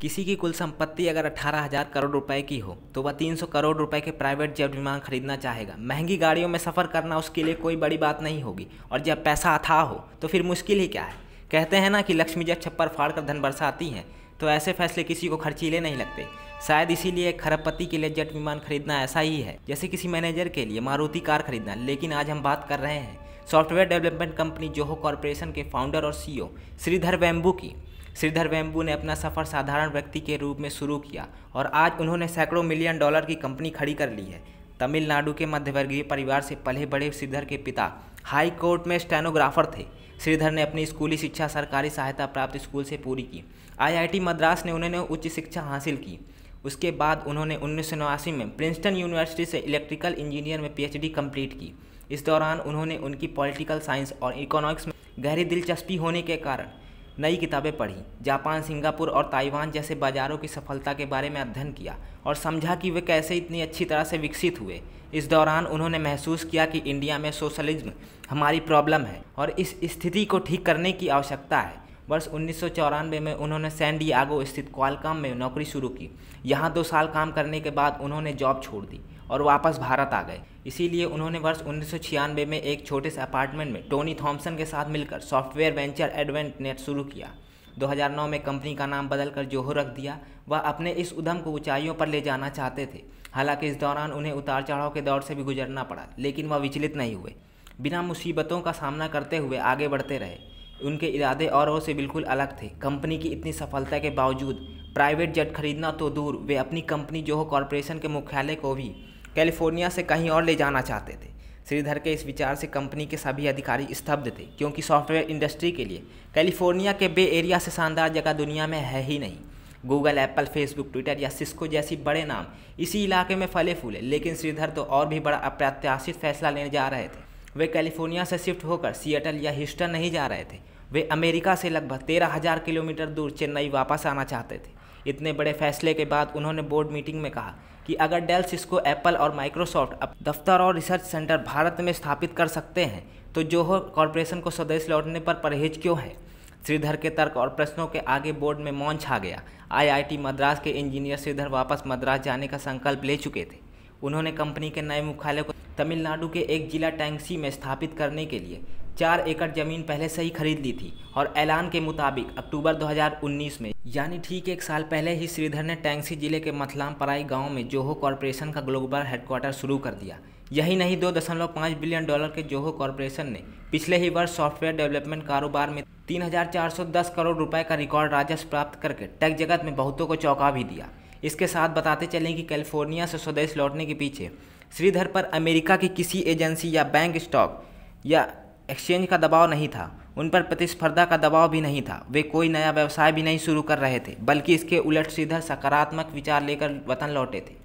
किसी की कुल संपत्ति अगर 18,000 करोड़ रुपए की हो तो वह 300 करोड़ रुपए के प्राइवेट जेट विमान खरीदना चाहेगा। महंगी गाड़ियों में सफ़र करना उसके लिए कोई बड़ी बात नहीं होगी, और जब पैसा अथाह हो तो फिर मुश्किल ही क्या है। कहते हैं ना कि लक्ष्मी जब छप्पर फाड़ कर धन बरसाती हैं, तो ऐसे फैसले किसी को खर्चीले नहीं लगते। शायद इसीलिए एक खरबपति के लिए जेट विमान खरीदना ऐसा ही है जैसे किसी मैनेजर के लिए मारुति कार खरीदना। लेकिन आज हम बात कर रहे हैं software development company Zoho corporation के फाउंडर और सीईओ श्रीधर वेम्बू की। श्रीधर वेम्बू ने अपना सफ़र साधारण व्यक्ति के रूप में शुरू किया और आज उन्होंने सैकड़ों मिलियन डॉलर की कंपनी खड़ी कर ली है। तमिलनाडु के मध्यवर्गीय परिवार से पले बड़े श्रीधर के पिता हाई कोर्ट में स्टेनोग्राफर थे। श्रीधर ने अपनी स्कूली शिक्षा सरकारी सहायता प्राप्त स्कूल से पूरी की। आईआईटी मद्रास ने उन्होंने उच्च शिक्षा हासिल की। उसके बाद उन्होंने 1989 में प्रिंसटन यूनिवर्सिटी से इलेक्ट्रिकल इंजीनियर में पीएचडी कंप्लीट की। इस दौरान उन्होंने उनकी पॉलिटिकल साइंस और इकोनॉमिक्स में गहरी दिलचस्पी होने के कारण नई किताबें पढ़ी, जापान, सिंगापुर और ताइवान जैसे बाज़ारों की सफलता के बारे में अध्ययन किया और समझा कि वे कैसे इतनी अच्छी तरह से विकसित हुए। इस दौरान उन्होंने महसूस किया कि इंडिया में सोशलिज्म हमारी प्रॉब्लम है और इस स्थिति को ठीक करने की आवश्यकता है। वर्ष 1994 में उन्होंने सैन डिएगो स्थित क्वालकॉम में नौकरी शुरू की। यहाँ 2 साल काम करने के बाद उन्होंने जॉब छोड़ दी और वापस भारत आ गए। इसीलिए उन्होंने वर्ष 1996 में एक छोटे से अपार्टमेंट में टोनी थॉमसन के साथ मिलकर सॉफ्टवेयर वेंचर एडवेंट नेट शुरू किया। 2009 में कंपनी का नाम बदलकर जोहो रख दिया। वह अपने इस उद्यम को ऊंचाइयों पर ले जाना चाहते थे। हालांकि इस दौरान उन्हें उतार चढ़ाव के दौर से भी गुजरना पड़ा, लेकिन वह विचलित नहीं हुए। बिना मुसीबतों का सामना करते हुए आगे बढ़ते रहे। उनके इरादे औरों से बिल्कुल अलग थे। कंपनी की इतनी सफलता के बावजूद प्राइवेट जेट खरीदना तो दूर, वे अपनी कंपनी जोहो कॉरपोरेशन के मुख्यालय को भी कैलिफोर्निया से कहीं और ले जाना चाहते थे। श्रीधर के इस विचार से कंपनी के सभी अधिकारी स्तब्ध थे, क्योंकि सॉफ्टवेयर इंडस्ट्री के लिए कैलिफोर्निया के बे एरिया से शानदार जगह दुनिया में है ही नहीं। गूगल, एप्पल, फेसबुक, ट्विटर या सिस्को जैसी बड़े नाम इसी इलाके में फले फूले, लेकिन श्रीधर तो और भी बड़ा अप्रत्याशित फैसला लेने जा रहे थे। वे कैलिफोर्निया से शिफ्ट होकर सिएटल या ह्यूस्टन नहीं जा रहे थे। वे अमेरिका से लगभग 13,000 किलोमीटर दूर चेन्नई वापस आना चाहते थे। इतने बड़े फैसले के बाद उन्होंने बोर्ड मीटिंग में कहा कि अगर डेल, सिस्को, एप्पल और माइक्रोसॉफ्ट अब दफ्तर और रिसर्च सेंटर भारत में स्थापित कर सकते हैं, तो जोहो कॉरपोरेशन को स्वदेश लौटने पर परहेज क्यों है। श्रीधर के तर्क और प्रश्नों के आगे बोर्ड में मौन छा गया। आईआईटी मद्रास के इंजीनियर श्रीधर वापस मद्रास जाने का संकल्प ले चुके थे। उन्होंने कंपनी के नए मुख्यालय को तमिलनाडु के एक जिला टैंगसी में स्थापित करने के लिए 4 एकड़ जमीन पहले से ही खरीद ली थी और ऐलान के मुताबिक अक्टूबर 2019 में, यानी ठीक 1 साल पहले ही, श्रीधर ने टैंगसी जिले के मतलामपराई गांव में जोहो कॉरपोरेशन का ग्लोबल हेडक्वार्टर शुरू कर दिया। यही नहीं, $2.5 बिलियन के जोहो कॉरपोरेशन ने पिछले ही वर्ष सॉफ्टवेयर डेवलपमेंट कारोबार में 3,410 करोड़ रुपए का रिकॉर्ड राजस्व प्राप्त करके टेक जगत में बहुतों को चौंका भी दिया। इसके साथ बताते चलें कि कैलिफोर्निया से स्वदेश लौटने के पीछे श्रीधर पर अमेरिका की किसी एजेंसी या बैंक, स्टॉक या एक्सचेंज का दबाव नहीं था। उन पर प्रतिस्पर्धा का दबाव भी नहीं था। वे कोई नया व्यवसाय भी नहीं शुरू कर रहे थे, बल्कि इसके उलट श्रीधर सकारात्मक विचार लेकर वतन लौटे थे।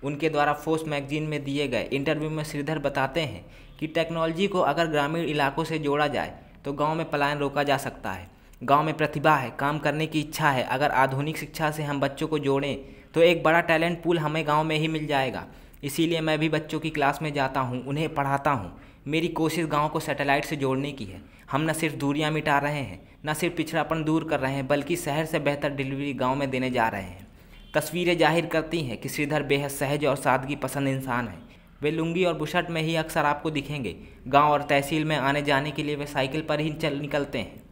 उनके द्वारा फोर्स मैगजीन में दिए गए इंटरव्यू में श्रीधर बताते हैं कि टेक्नोलॉजी को अगर ग्रामीण इलाकों से जोड़ा जाए तो गांव में पलायन रोका जा सकता है। गांव में प्रतिभा है, काम करने की इच्छा है। अगर आधुनिक शिक्षा से हम बच्चों को जोड़ें तो एक बड़ा टैलेंट पूल हमें गाँव में ही मिल जाएगा। इसीलिए मैं भी बच्चों की क्लास में जाता हूँ, उन्हें पढ़ाता हूँ। मेरी कोशिश गांव को सैटेलाइट से जोड़ने की है। हम न सिर्फ दूरियां मिटा रहे हैं, न सिर्फ पिछड़ापन दूर कर रहे हैं, बल्कि शहर से बेहतर डिलीवरी गांव में देने जा रहे हैं। तस्वीरें जाहिर करती हैं कि श्रीधर बेहद सहज और सादगी पसंद इंसान है। वे लुंगी और बुशर्ट में ही अक्सर आपको दिखेंगे। गांव और तहसील में आने जाने के लिए वे साइकिल पर ही चल निकलते हैं।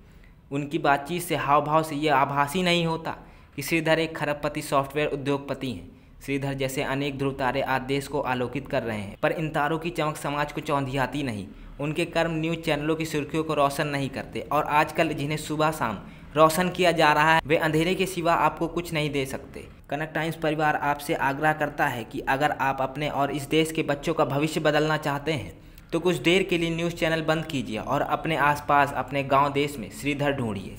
उनकी बातचीत से, हाव भाव से ये आभासी नहीं होता कि श्रीधर एक खरबपति सॉफ्टवेयर उद्योगपति हैं। श्रीधर जैसे अनेक ध्रुव तारे आज देश को आलोकित कर रहे हैं, पर इन तारों की चमक समाज को चौंधियाती नहीं। उनके कर्म न्यूज़ चैनलों की सुर्खियों को रोशन नहीं करते, और आजकल जिन्हें सुबह शाम रोशन किया जा रहा है, वे अंधेरे के सिवा आपको कुछ नहीं दे सकते। कनक टाइम्स परिवार आपसे आग्रह करता है कि अगर आप अपने और इस देश के बच्चों का भविष्य बदलना चाहते हैं तो कुछ देर के लिए न्यूज़ चैनल बंद कीजिए और अपने आसपास, अपने गाँव, देश में श्रीधर ढूंढिए।